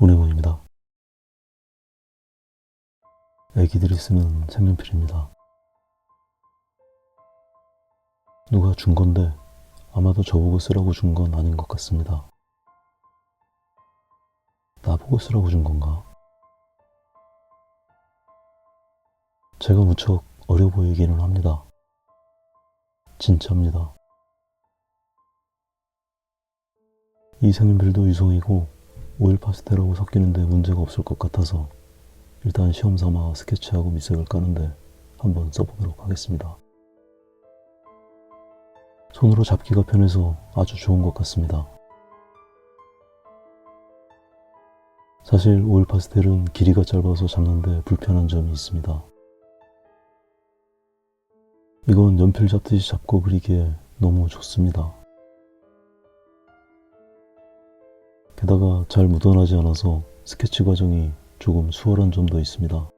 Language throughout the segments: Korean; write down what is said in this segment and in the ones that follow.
운행원입니다. 애기들이 쓰는 색연필입니다. 누가 준 건데 아마도 저보고 쓰라고 준 건 아닌 것 같습니다. 나보고 쓰라고 준 건가? 제가 무척 어려 보이기는 합니다. 진짜입니다. 이 색연필도 유성이고 오일 파스텔하고 섞이는데 문제가 없을 것 같아서 일단 시험삼아 스케치하고 밑색을 까는데 한번 써보도록 하겠습니다. 손으로 잡기가 편해서 아주 좋은 것 같습니다. 사실 오일 파스텔은 길이가 짧아서 잡는데 불편한 점이 있습니다. 이건 연필 잡듯이 잡고 그리기에 너무 좋습니다. 게다가 잘 묻어나지 않아서 스케치 과정이 조금 수월한 점도 있습니다.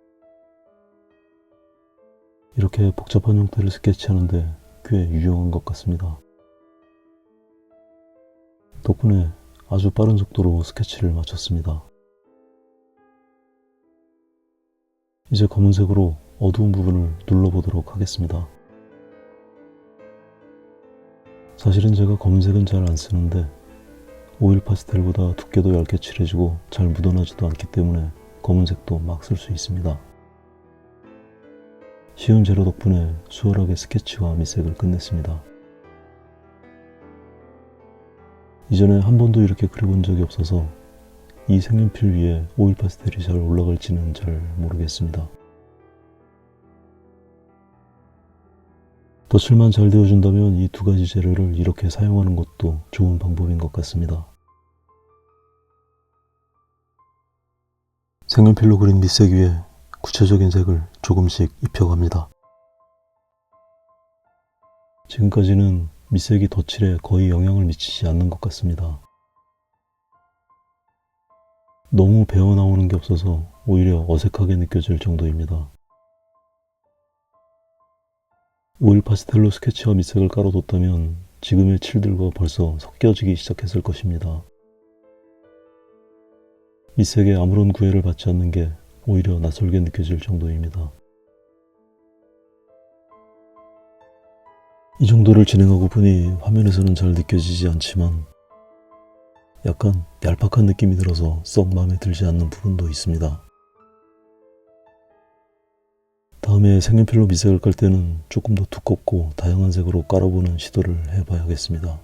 이렇게 복잡한 형태를 스케치하는데 꽤 유용한 것 같습니다. 덕분에 아주 빠른 속도로 스케치를 마쳤습니다. 이제 검은색으로 어두운 부분을 눌러보도록 하겠습니다. 사실은 제가 검은색은 잘 안 쓰는데 오일 파스텔보다 두께도 얇게 칠해지고 잘 묻어나지도 않기 때문에 검은색도 막 쓸 수 있습니다. 쉬운 재료 덕분에 수월하게 스케치와 밑색을 끝냈습니다. 이전에 한 번도 이렇게 그려본 적이 없어서 이 색연필 위에 오일 파스텔이 잘 올라갈지는 잘 모르겠습니다. 덧칠만 잘 되어준다면 이 두 가지 재료를 이렇게 사용하는 것도 좋은 방법인 것 같습니다. 색연필로 그린 밑색 위에 구체적인 색을 조금씩 입혀갑니다. 지금까지는 밑색이 덧칠에 거의 영향을 미치지 않는 것 같습니다. 너무 배어 나오는 게 없어서 오히려 어색하게 느껴질 정도입니다. 오일 파스텔로 스케치와 밑색을 깔아뒀다면 지금의 칠들과 벌써 섞여지기 시작했을 것입니다. 밑색에 아무런 구애를 받지 않는 게 오히려 낯설게 느껴질 정도입니다. 이 정도를 진행하고 보니 화면에서는 잘 느껴지지 않지만 약간 얄팍한 느낌이 들어서 썩 마음에 들지 않는 부분도 있습니다. 다음에 색연필로 밑색을 깔 때는 조금 더 두껍고 다양한 색으로 깔아보는 시도를 해봐야겠습니다.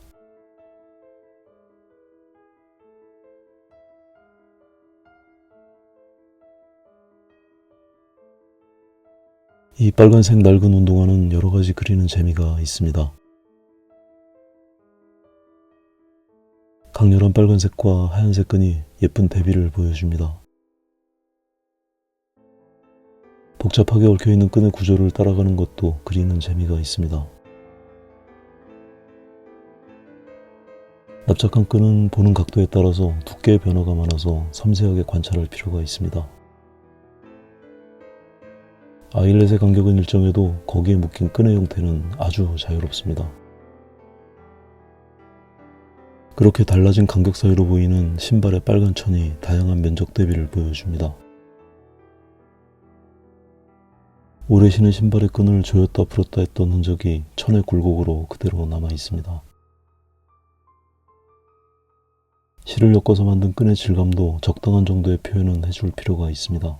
이 빨간색 낡은 운동화는 여러가지 그리는 재미가 있습니다. 강렬한 빨간색과 하얀색 끈이 예쁜 대비를 보여줍니다. 복잡하게 얽혀있는 끈의 구조를 따라가는 것도 그리는 재미가 있습니다. 납작한 끈은 보는 각도에 따라서 두께의 변화가 많아서 섬세하게 관찰할 필요가 있습니다. 아일렛의 간격은 일정해도 거기에 묶인 끈의 형태는 아주 자유롭습니다. 그렇게 달라진 간격 사이로 보이는 신발의 빨간 천이 다양한 면적 대비를 보여줍니다. 오래 신은 신발의 끈을 조였다 풀었다 했던 흔적이 천의 굴곡으로 그대로 남아 있습니다. 실을 엮어서 만든 끈의 질감도 적당한 정도의 표현은 해줄 필요가 있습니다.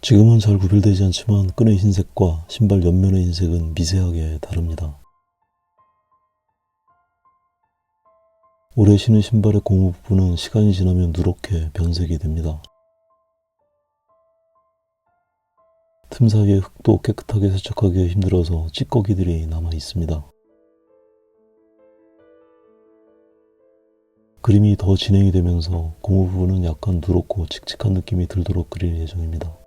지금은 잘 구별되지 않지만 끈의 흰색과 신발 옆면의 흰색은 미세하게 다릅니다. 오래 신은 신발의 고무 부분은 시간이 지나면 누렇게 변색이 됩니다. 틈 사이에 흙도 깨끗하게 세척하기 힘들어서 찌꺼기들이 남아 있습니다. 그림이 더 진행이 되면서 고무 부분은 약간 누렇고 칙칙한 느낌이 들도록 그릴 예정입니다.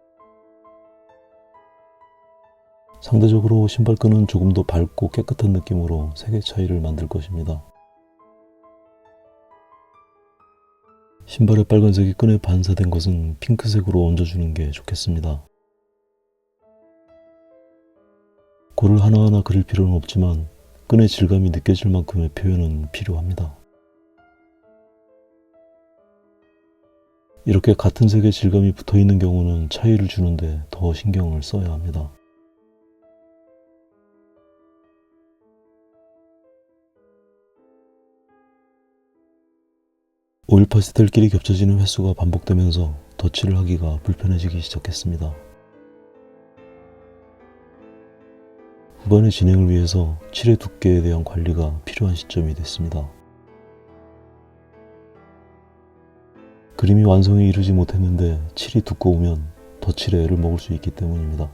상대적으로 신발끈은 조금 더 밝고 깨끗한 느낌으로 색의 차이를 만들 것입니다. 신발의 빨간색이 끈에 반사된 것은 핑크색으로 얹어주는 게 좋겠습니다. 골을 하나하나 그릴 필요는 없지만 끈의 질감이 느껴질 만큼의 표현은 필요합니다. 이렇게 같은 색의 질감이 붙어있는 경우는 차이를 주는데 더 신경을 써야 합니다. 오일 파스텔끼리 겹쳐지는 횟수가 반복되면서 덧칠을 하기가 불편해지기 시작했습니다. 후반의 진행을 위해서 칠의 두께에 대한 관리가 필요한 시점이 됐습니다. 그림이 완성에 이르지 못했는데 칠이 두꺼우면 덧칠에 애를 먹을 수 있기 때문입니다.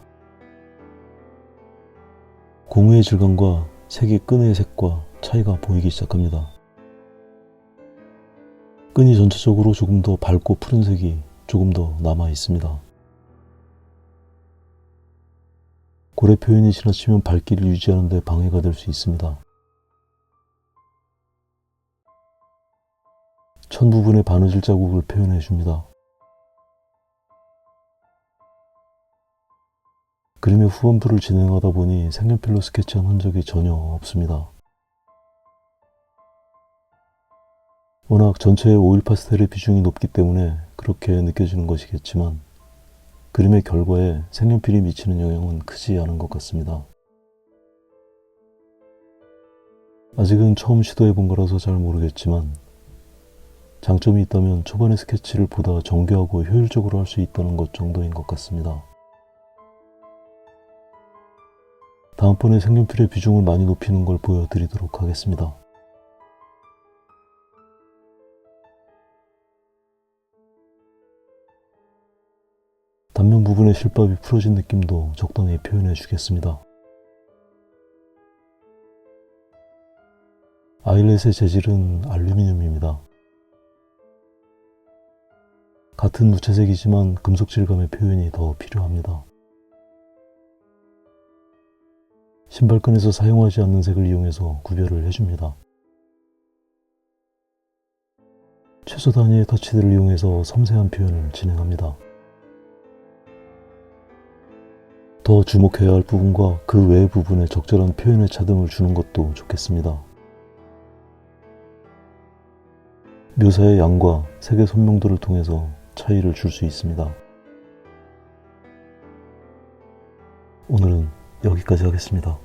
고무의 질감과 색의 끈의 색과 차이가 보이기 시작합니다. 끈이 전체적으로 조금 더 밝고 푸른색이 조금 더 남아 있습니다. 고래 표현이 지나치면 밝기를 유지하는 데 방해가 될 수 있습니다. 천 부분의 바느질 자국을 표현해 줍니다. 그림의 후반부를 진행하다 보니 색연필로 스케치한 흔적이 전혀 없습니다. 워낙 전체의 오일 파스텔의 비중이 높기 때문에 그렇게 느껴지는 것이겠지만 그림의 결과에 색연필이 미치는 영향은 크지 않은 것 같습니다. 아직은 처음 시도해 본 거라서 잘 모르겠지만 장점이 있다면 초반의 스케치를 보다 정교하고 효율적으로 할 수 있다는 것 정도인 것 같습니다. 다음번에 색연필의 비중을 많이 높이는 걸 보여드리도록 하겠습니다. 단면 부분의 실밥이 풀어진 느낌도 적당히 표현해 주겠습니다. 아이렛의 재질은 알루미늄입니다. 같은 무채색이지만 금속 질감의 표현이 더 필요합니다. 신발끈에서 사용하지 않는 색을 이용해서 구별을 해줍니다. 최소 단위의 터치들을 이용해서 섬세한 표현을 진행합니다. 더 주목해야 할 부분과 그 외의 부분에 적절한 표현의 차등을 주는 것도 좋겠습니다. 묘사의 양과 색의 선명도를 통해서 차이를 줄 수 있습니다. 오늘은 여기까지 하겠습니다.